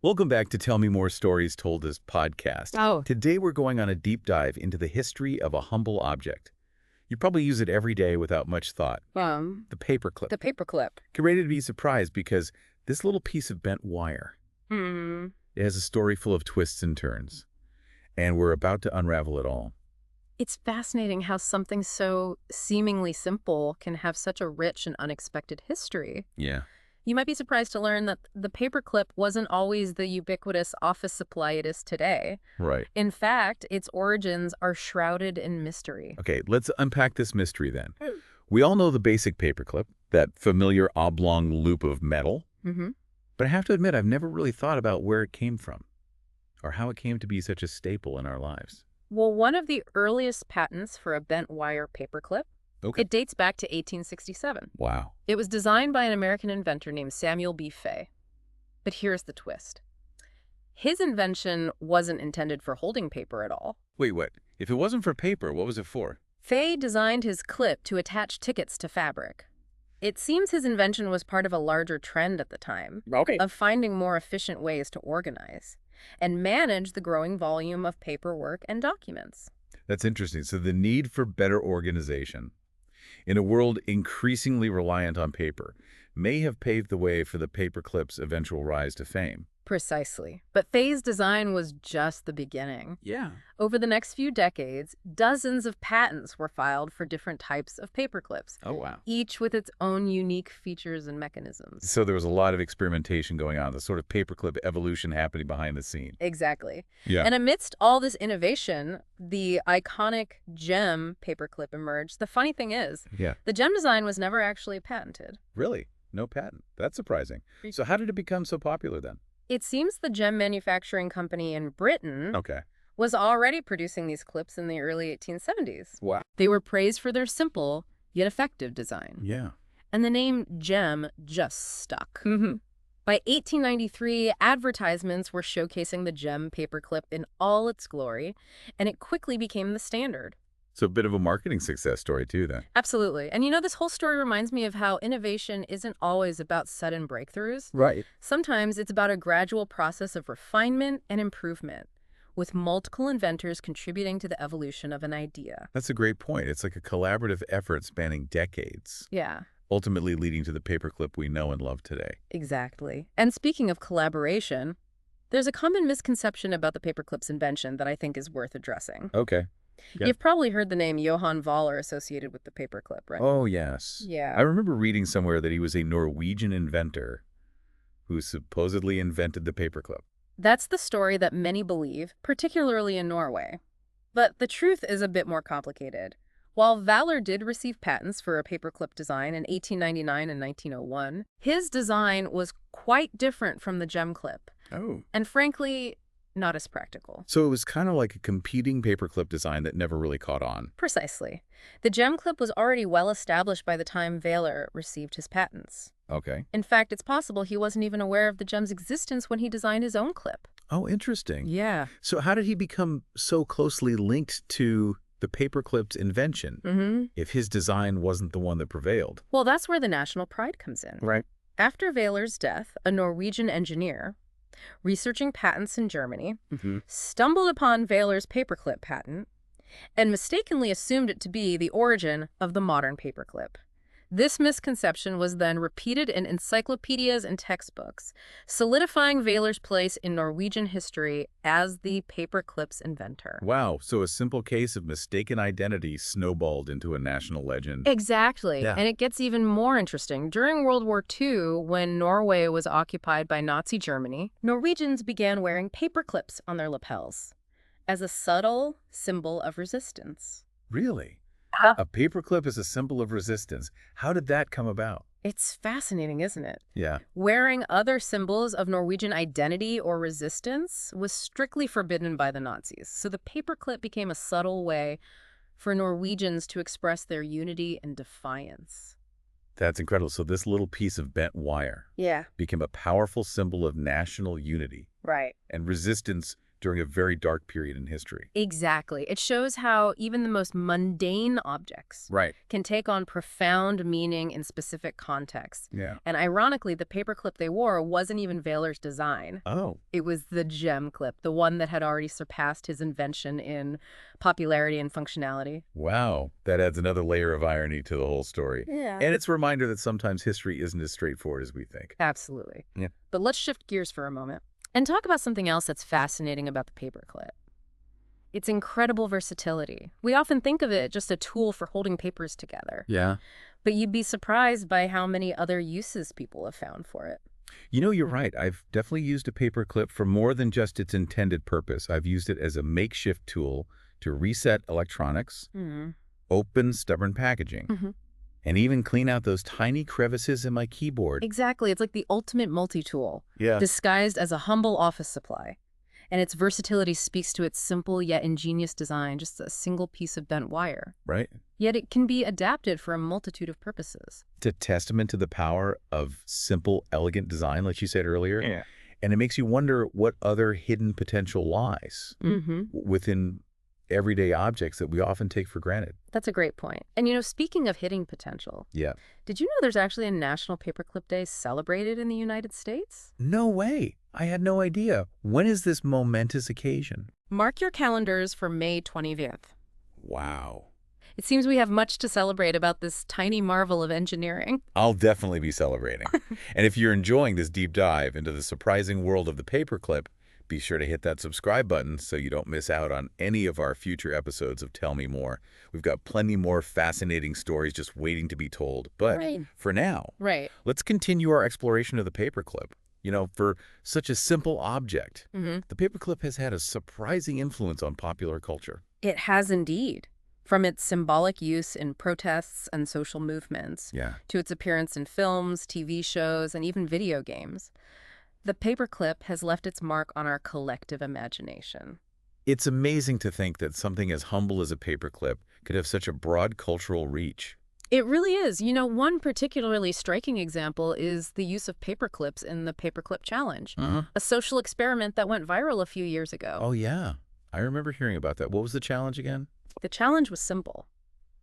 Welcome back to Tell Me More Stories Told as podcast. Oh, Today we're going on a deep dive into the history of a humble object. You probably use it every day without much thought. The paperclip. the paperclip. Get ready to be surprised because this little piece of bent wire, it has a story full of twists and turns. And we're about to unravel it all. It's fascinating how something so seemingly simple can have such a rich and unexpected history. Yeah. You might be surprised to learn that the paperclip wasn't always the ubiquitous office supply it is today. Right. In fact, its origins are shrouded in mystery. Okay, let's unpack this mystery then. We all know the basic paperclip, that familiar oblong loop of metal. But I have to admit, I've never really thought about where it came from or how it came to be such a staple in our lives. Well, one of the earliest patents for a bent wire paperclip, it dates back to 1867. Wow. It was designed by an American inventor named Samuel B. Fay. But here's the twist. His invention wasn't intended for holding paper at all. Wait, what? If it wasn't for paper, what was it for? Fay designed his clip to attach tickets to fabric. It seems his invention was part of a larger trend at the time of finding more efficient ways to organize and manage the growing volume of paperwork and documents. That's interesting. So the need for better organization in a world increasingly reliant on paper may have paved the way for the paperclip's eventual rise to fame. Precisely. But Fay's design was just the beginning. Yeah. Over the next few decades, dozens of patents were filed for different types of paperclips, Oh, wow. each with its own unique features and mechanisms. So there was a lot of experimentation going on, the sort of paperclip evolution happening behind the scene. Exactly. Yeah. And amidst all this innovation, the iconic gem paperclip emerged. The funny thing is, the gem design was never actually patented. Really? No patent. That's surprising. So how did it become so popular then? It seems the gem manufacturing company in Britain was already producing these clips in the early 1870s. Wow. They were praised for their simple yet effective design. Yeah. And the name gem just stuck. By 1893, advertisements were showcasing the gem paperclip in all its glory, and it quickly became the standard. So a bit of a marketing success story too then. Absolutely. And you know, this whole story reminds me of how innovation isn't always about sudden breakthroughs. Right. Sometimes it's about a gradual process of refinement and improvement, with multiple inventors contributing to the evolution of an idea. That's a great point. It's like a collaborative effort spanning decades, Yeah, ultimately leading to the paperclip we know and love today. exactly. And speaking of collaboration, there's a common misconception about the paperclip's invention that I think is worth addressing. Okay. Yeah. You've probably heard the name Johann Waller associated with the paperclip, right? Oh, yes. Yeah. I remember reading somewhere that he was a Norwegian inventor who supposedly invented the paperclip. That's the story that many believe, particularly in Norway. But the truth is a bit more complicated. While Valor did receive patents for a paperclip design in 1899 and 1901, his design was quite different from the gem clip, Oh. and frankly, not as practical. So it was kind of like a competing paperclip design that never really caught on. Precisely. The gem clip was already well established by the time Valor received his patents. Okay. In fact, it's possible he wasn't even aware of the gem's existence when he designed his own clip. Oh, interesting. Yeah. So how did he become so closely linked to the paperclip's invention if his design wasn't the one that prevailed? Well, that's where the national pride comes in. Right. After Valor's death, a Norwegian engineer, researching patents in Germany, stumbled upon Valor's paperclip patent and mistakenly assumed it to be the origin of the modern paperclip. This misconception was then repeated in encyclopedias and textbooks, solidifying Valor's place in Norwegian history as the paperclip's inventor. Wow. So a simple case of mistaken identity snowballed into a national legend. Exactly. Yeah. And it gets even more interesting. During World War II, when Norway was occupied by Nazi Germany, Norwegians began wearing paperclips on their lapels as a subtle symbol of resistance. Really? A paperclip is a symbol of resistance. How did that come about? It's fascinating, isn't it? Yeah. Wearing other symbols of Norwegian identity or resistance was strictly forbidden by the Nazis. So the paperclip became a subtle way for Norwegians to express their unity and defiance. That's incredible. So this little piece of bent wire Yeah. became a powerful symbol of national unity Right. and resistance during a very dark period in history. Exactly. It shows how even the most mundane objects Right. can take on profound meaning in specific contexts. Yeah. And ironically, the paperclip they wore wasn't even Weyler's design. Oh. It was the gem clip, the one that had already surpassed his invention in popularity and functionality. Wow. That adds another layer of irony to the whole story. Yeah. And it's a reminder that sometimes history isn't as straightforward as we think. Absolutely. Yeah. But let's shift gears for a moment and talk about something else that's fascinating about the paperclip. Its incredible versatility. We often think of it just a tool for holding papers together. Yeah. But you'd be surprised by how many other uses people have found for it. You know, you're right. I've definitely used a paperclip for more than just its intended purpose. I've used it as a makeshift tool to reset electronics, open stubborn packaging, and even clean out those tiny crevices in my keyboard. Exactly. It's like the ultimate multi-tool, Yeah. disguised as a humble office supply. And its versatility speaks to its simple yet ingenious design, just a single piece of bent wire. Right. Yet it can be adapted for a multitude of purposes. It's a testament to the power of simple, elegant design, like you said earlier. Yeah. And it makes you wonder what other hidden potential lies within everyday objects that we often take for granted. That's a great point. And speaking of hidden potential, Yeah. did you know there's actually a National Paperclip Day celebrated in the United States? No way. I had no idea. When is this momentous occasion? Mark your calendars for May 25th. Wow. It seems we have much to celebrate about this tiny marvel of engineering. I'll definitely be celebrating. And if you're enjoying this deep dive into the surprising world of the paperclip, be sure to hit that subscribe button so you don't miss out on any of our future episodes of Tell Me More. We've got plenty more fascinating stories just waiting to be told. But for now, let's continue our exploration of the paperclip. For such a simple object, the paperclip has had a surprising influence on popular culture. It has indeed. From its symbolic use in protests and social movements to its appearance in films, TV shows, and even video games, the paperclip has left its mark on our collective imagination. It's amazing to think that something as humble as a paperclip could have such a broad cultural reach. It really is. One particularly striking example is the use of paperclips in the Paperclip Challenge, a social experiment that went viral a few years ago. Oh, yeah. I remember hearing about that. What was the challenge again? The challenge was simple.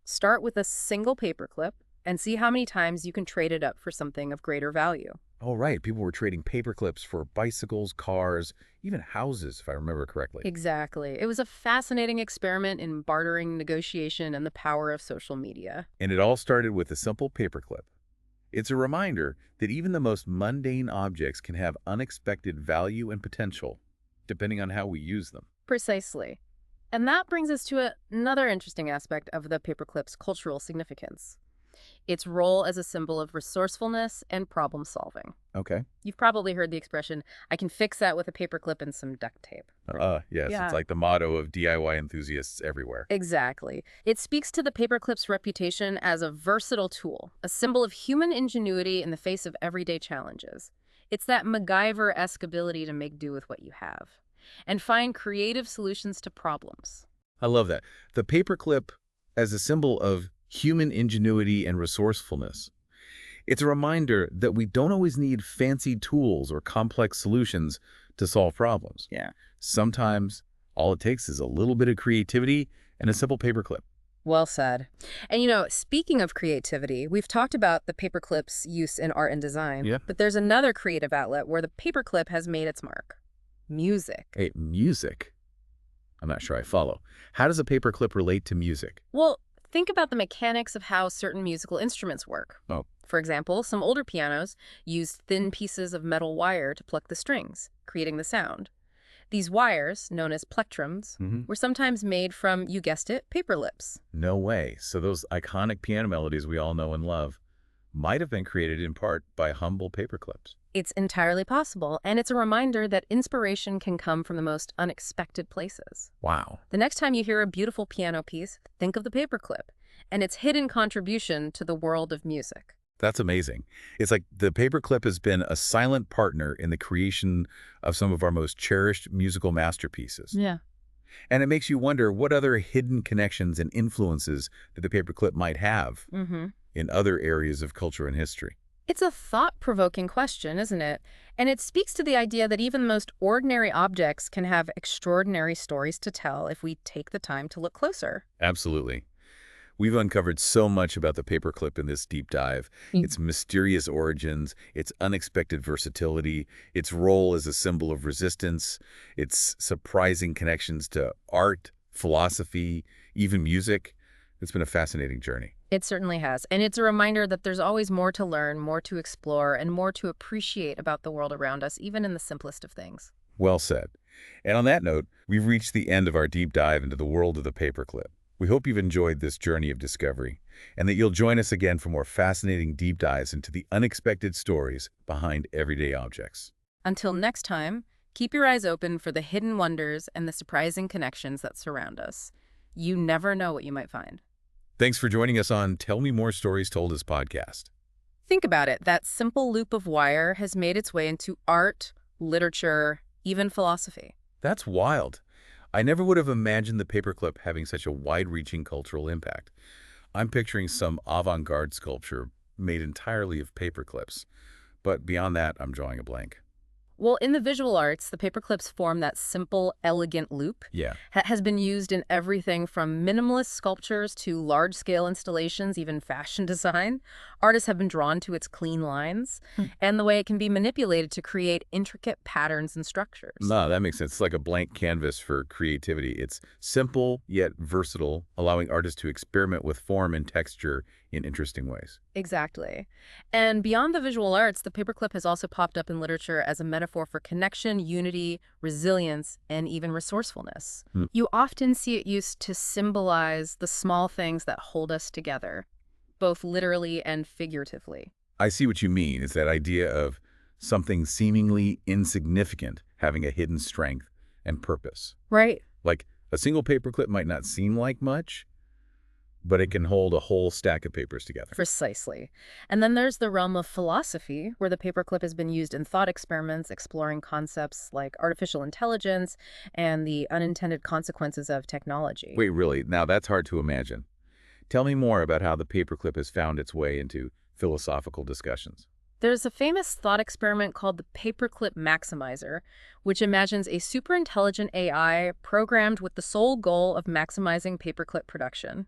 Start with a single paperclip and see how many times you can trade it up for something of greater value. Oh, right. People were trading paperclips for bicycles, cars, even houses, if I remember correctly. Exactly. It was a fascinating experiment in bartering, negotiation, and the power of social media. And it all started with a simple paperclip. It's a reminder that even the most mundane objects can have unexpected value and potential, depending on how we use them. Precisely. And that brings us to another interesting aspect of the paperclip's cultural significance. Its role as a symbol of resourcefulness and problem solving. Okay. You've probably heard the expression, I can fix that with a paperclip and some duct tape. Yes, Yeah. It's like the motto of DIY enthusiasts everywhere. Exactly. It speaks to the paperclip's reputation as a versatile tool, a symbol of human ingenuity in the face of everyday challenges. It's that MacGyver-esque ability to make do with what you have and find creative solutions to problems. I love that. The paperclip as a symbol of human ingenuity and resourcefulness. It's a reminder that we don't always need fancy tools or complex solutions to solve problems. Yeah. Sometimes all it takes is a little bit of creativity and a simple paperclip. Well said. And speaking of creativity, we've talked about the paperclip's use in art and design. Yeah. But there's another creative outlet where the paperclip has made its mark. Music. Hey, music? I'm not sure I follow. How does a paperclip relate to music? Well, think about the mechanics of how certain musical instruments work. Oh. For example, some older pianos used thin pieces of metal wire to pluck the strings, creating the sound. These wires, known as plectrums, were sometimes made from, you guessed it, paperclips. No way. So those iconic piano melodies we all know and love might have been created in part by humble paperclips. It's entirely possible, and it's a reminder that inspiration can come from the most unexpected places. Wow. The next time you hear a beautiful piano piece, think of the paperclip and its hidden contribution to the world of music. That's amazing. It's like the paperclip has been a silent partner in the creation of some of our most cherished musical masterpieces. Yeah. And it makes you wonder what other hidden connections and influences that the paperclip might have in other areas of culture and history. It's a thought-provoking question, isn't it? And it speaks to the idea that even the most ordinary objects can have extraordinary stories to tell if we take the time to look closer. Absolutely. We've uncovered so much about the paperclip in this deep dive. Its mysterious origins, its unexpected versatility, its role as a symbol of resistance, its surprising connections to art, philosophy, even music. It's been a fascinating journey. It certainly has. And it's a reminder that there's always more to learn, more to explore, and more to appreciate about the world around us, even in the simplest of things. Well said. And on that note, we've reached the end of our deep dive into the world of the paperclip. We hope you've enjoyed this journey of discovery, and that you'll join us again for more fascinating deep dives into the unexpected stories behind everyday objects. Until next time, keep your eyes open for the hidden wonders and the surprising connections that surround us. You never know what you might find. Thanks for joining us on Tell Me More Stories Told Us podcast. Think about it. That simple loop of wire has made its way into art, literature, even philosophy. That's wild. I never would have imagined the paperclip having such a wide-reaching cultural impact. I'm picturing some avant-garde sculpture made entirely of paperclips. But beyond that, I'm drawing a blank. Well, in the visual arts, the paperclips form that simple, elegant loop. Yeah. Has been used in everything from minimalist sculptures to large-scale installations, even fashion design. Artists have been drawn to its clean lines and the way it can be manipulated to create intricate patterns and structures. No, that makes sense. It's like a blank canvas for creativity. It's simple yet versatile, allowing artists to experiment with form and texture in interesting ways. Exactly. And beyond the visual arts, the paperclip has also popped up in literature as a metaphor for connection, unity, resilience, and even resourcefulness. You often see it used to symbolize the small things that hold us together, both literally and figuratively. I see what you mean. It's that idea of something seemingly insignificant having a hidden strength and purpose. Right. Like a single paperclip might not seem like much, but it can hold a whole stack of papers together. Precisely. And then there's the realm of philosophy, where the paperclip has been used in thought experiments exploring concepts like artificial intelligence and the unintended consequences of technology. Wait, really? Now that's hard to imagine. Tell me more about how the paperclip has found its way into philosophical discussions. There's a famous thought experiment called the paperclip maximizer, which imagines a superintelligent AI programmed with the sole goal of maximizing paperclip production.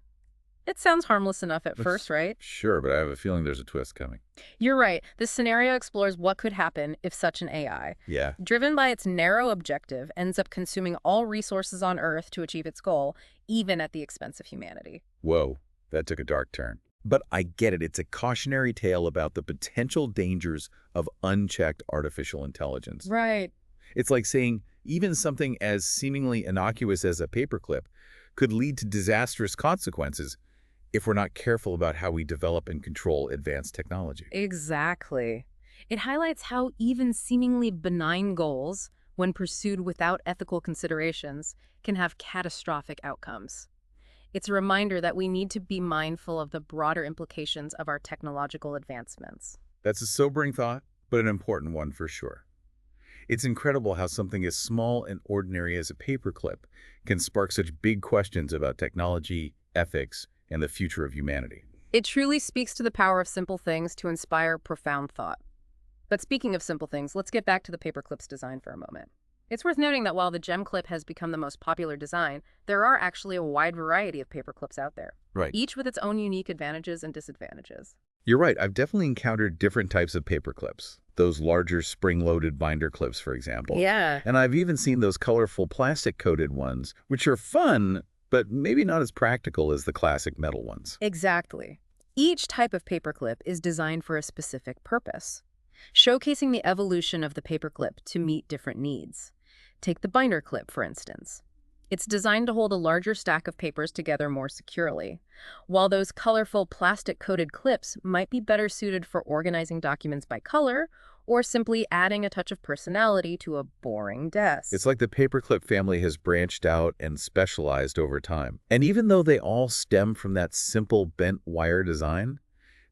It sounds harmless enough at first, right? Sure, but I have a feeling there's a twist coming. You're right. This scenario explores what could happen if such an AI, Yeah. driven by its narrow objective, ends up consuming all resources on Earth to achieve its goal, even at the expense of humanity. Whoa, that took a dark turn. But I get it. It's a cautionary tale about the potential dangers of unchecked artificial intelligence. Right. It's like saying even something as seemingly innocuous as a paperclip could lead to disastrous consequences if we're not careful about how we develop and control advanced technology. Exactly. It highlights how even seemingly benign goals, when pursued without ethical considerations, can have catastrophic outcomes. It's a reminder that we need to be mindful of the broader implications of our technological advancements. That's a sobering thought, but an important one for sure. It's incredible how something as small and ordinary as a paperclip can spark such big questions about technology, ethics, and the future of humanity. It truly speaks to the power of simple things to inspire profound thought. But speaking of simple things, let's get back to the paperclip's design for a moment. It's worth noting that while the gem clip has become the most popular design, there are actually a wide variety of paperclips out there, Right. each with its own unique advantages and disadvantages. You're right. I've definitely encountered different types of paperclips. Those larger spring-loaded binder clips, for example. Yeah. And I've even seen those colorful plastic-coated ones, which are fun, but maybe not as practical as the classic metal ones. Exactly. Each type of paperclip is designed for a specific purpose, showcasing the evolution of the paperclip to meet different needs. Take the binder clip, for instance. It's designed to hold a larger stack of papers together more securely, while those colorful plastic-coated clips might be better suited for organizing documents by color or simply adding a touch of personality to a boring desk. It's like the paperclip family has branched out and specialized over time. And even though they all stem from that simple bent wire design,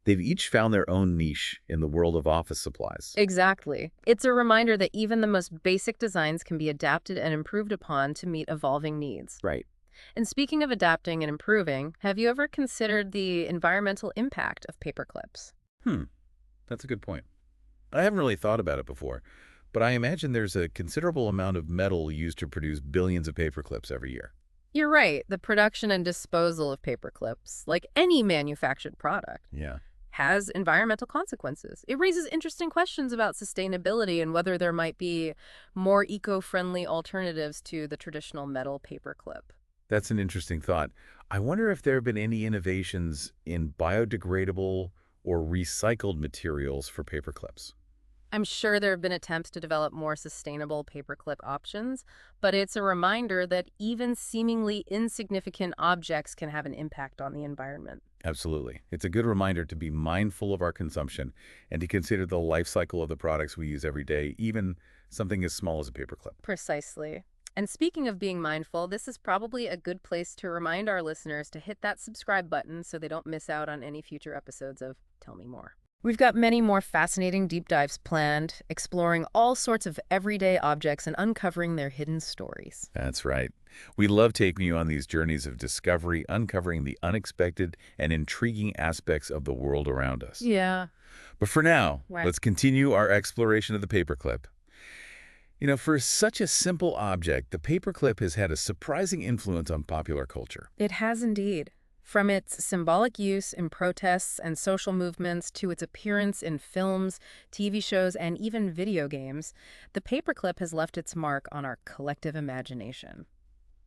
they've each found their own niche in the world of office supplies. Exactly. It's a reminder that even the most basic designs can be adapted and improved upon to meet evolving needs. Right. And speaking of adapting and improving, have you ever considered the environmental impact of paperclips? That's a good point. I haven't really thought about it before, but I imagine there's a considerable amount of metal used to produce billions of paper clips every year. You're right. The production and disposal of paper clips, like any manufactured product, Yeah. has environmental consequences. It raises interesting questions about sustainability and whether there might be more eco-friendly alternatives to the traditional metal paperclip. That's an interesting thought. I wonder if there have been any innovations in biodegradable or recycled materials for paper clips. I'm sure there have been attempts to develop more sustainable paperclip options, but it's a reminder that even seemingly insignificant objects can have an impact on the environment. Absolutely. It's a good reminder to be mindful of our consumption and to consider the life cycle of the products we use every day, even something as small as a paperclip. Precisely. And speaking of being mindful, this is probably a good place to remind our listeners to hit that subscribe button so they don't miss out on any future episodes of Tell Me More. We've got many more fascinating deep dives planned, exploring all sorts of everyday objects and uncovering their hidden stories. That's right. We love taking you on these journeys of discovery, uncovering the unexpected and intriguing aspects of the world around us. Yeah. But for now, Right. let's continue our exploration of the paperclip. For such a simple object, the paperclip has had a surprising influence on popular culture. It has indeed. From its symbolic use in protests and social movements to its appearance in films, TV shows, and even video games, the paperclip has left its mark on our collective imagination.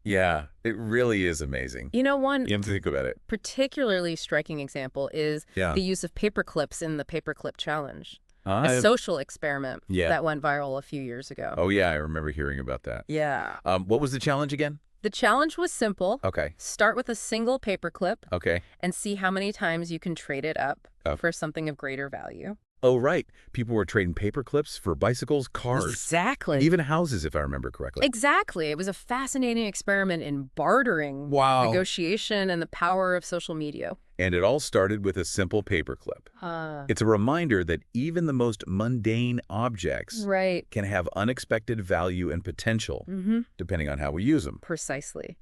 Yeah, it really is amazing. One You have to think about it. particularly striking example is Yeah. the use of paperclips in the Paperclip Challenge, a Uh, social experiment yeah. that went viral a few years ago. Oh, yeah, I remember hearing about that. Yeah. What was the challenge again? The challenge was simple. Okay. Start with a single paperclip Okay. and see how many times you can trade it up Oh. for something of greater value. Oh, right. People were trading paper clips for bicycles, cars, Exactly. even houses, if I remember correctly. Exactly. It was a fascinating experiment in bartering, Wow. negotiation, and the power of social media. And it all started with a simple paper clip. It's a reminder that even the most mundane objects Right. can have unexpected value and potential, Mm-hmm. depending on how we use them. Precisely.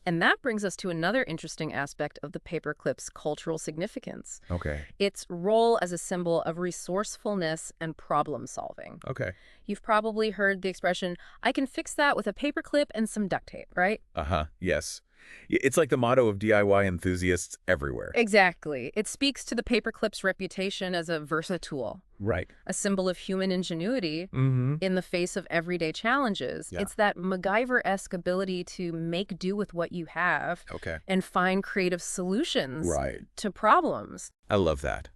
And that brings us to another interesting aspect of the paperclip's cultural significance. Okay. Its role as a symbol of resourcefulness and problem solving. Okay. You've probably heard the expression, I can fix that with a paperclip and some duct tape, right? Uh-huh. Yes. It's like the motto of DIY enthusiasts everywhere. Exactly. It speaks to the paperclip's reputation as a versatile, Right. a symbol of human ingenuity Mm-hmm. in the face of everyday challenges. Yeah. It's that MacGyver-esque ability to make do with what you have Okay. and find creative solutions Right. to problems. I love that.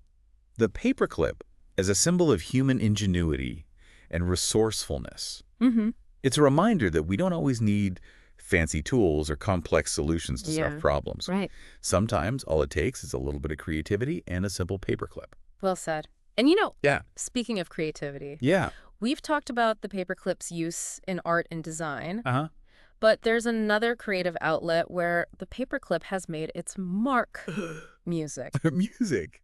The paperclip as a symbol of human ingenuity and resourcefulness. Mm-hmm. It's a reminder that we don't always need fancy tools or complex solutions to Yeah. solve problems. Right. Sometimes all it takes is a little bit of creativity and a simple paperclip. Well said. And Yeah. speaking of creativity, Yeah. we've talked about the paperclip's use in art and design, Uh-huh. but there's another creative outlet where the paperclip has made its mark: music. Music.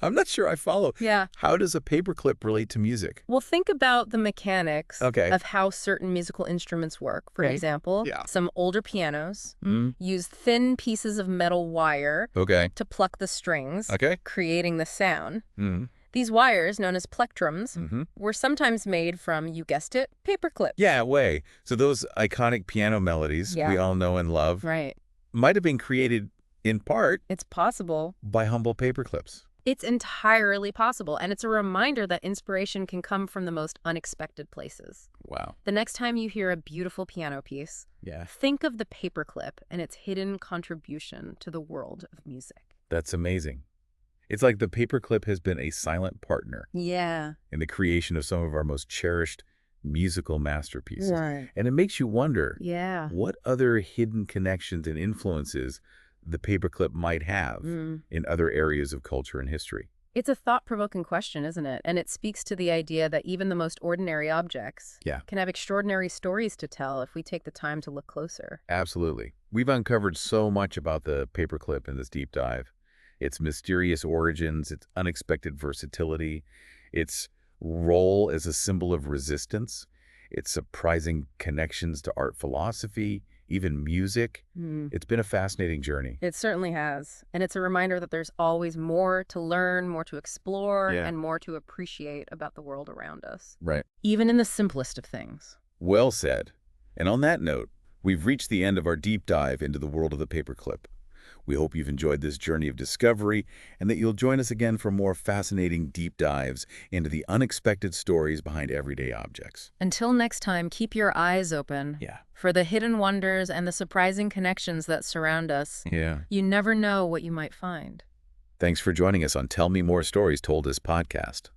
I'm not sure I follow. Yeah. How does a paperclip relate to music? Well, think about the mechanics Okay. of how certain musical instruments work. For Okay. example, Yeah. some older pianos Mm. use thin pieces of metal wire Okay. to pluck the strings, Okay. creating the sound. Mm. These wires, known as plectrums, Mm-hmm. were sometimes made from, you guessed it, paperclips. Yeah, way. So those iconic piano melodies Yeah. we all know and love Right. might have been created in part It's possible. by humble paperclips. It's entirely possible, and it's a reminder that inspiration can come from the most unexpected places. Wow. The next time you hear a beautiful piano piece, Yeah. think of the paperclip and its hidden contribution to the world of music. That's amazing. It's like the paperclip has been a silent partner Yeah. in the creation of some of our most cherished musical masterpieces. Right. And it makes you wonder Yeah. what other hidden connections and influences the paperclip might have in other areas of culture and history. It's a thought-provoking question, isn't it? And it speaks to the idea that even the most ordinary objects Yeah. can have extraordinary stories to tell if we take the time to look closer. Absolutely. We've uncovered so much about the paperclip in this deep dive. Its mysterious origins, its unexpected versatility, its role as a symbol of resistance, its surprising connections to art philosophy, even music. It's been a fascinating journey. It certainly has. And it's a reminder that there's always more to learn, more to explore, Yeah. and more to appreciate about the world around us. Right. Even in the simplest of things. Well said. And on that note, we've reached the end of our deep dive into the world of the paperclip. We hope you've enjoyed this journey of discovery and that you'll join us again for more fascinating deep dives into the unexpected stories behind everyday objects. Until next time, keep your eyes open for the hidden wonders and the surprising connections that surround us. You never know what you might find. Thanks for joining us on Tell Me More Stories Told Us podcast.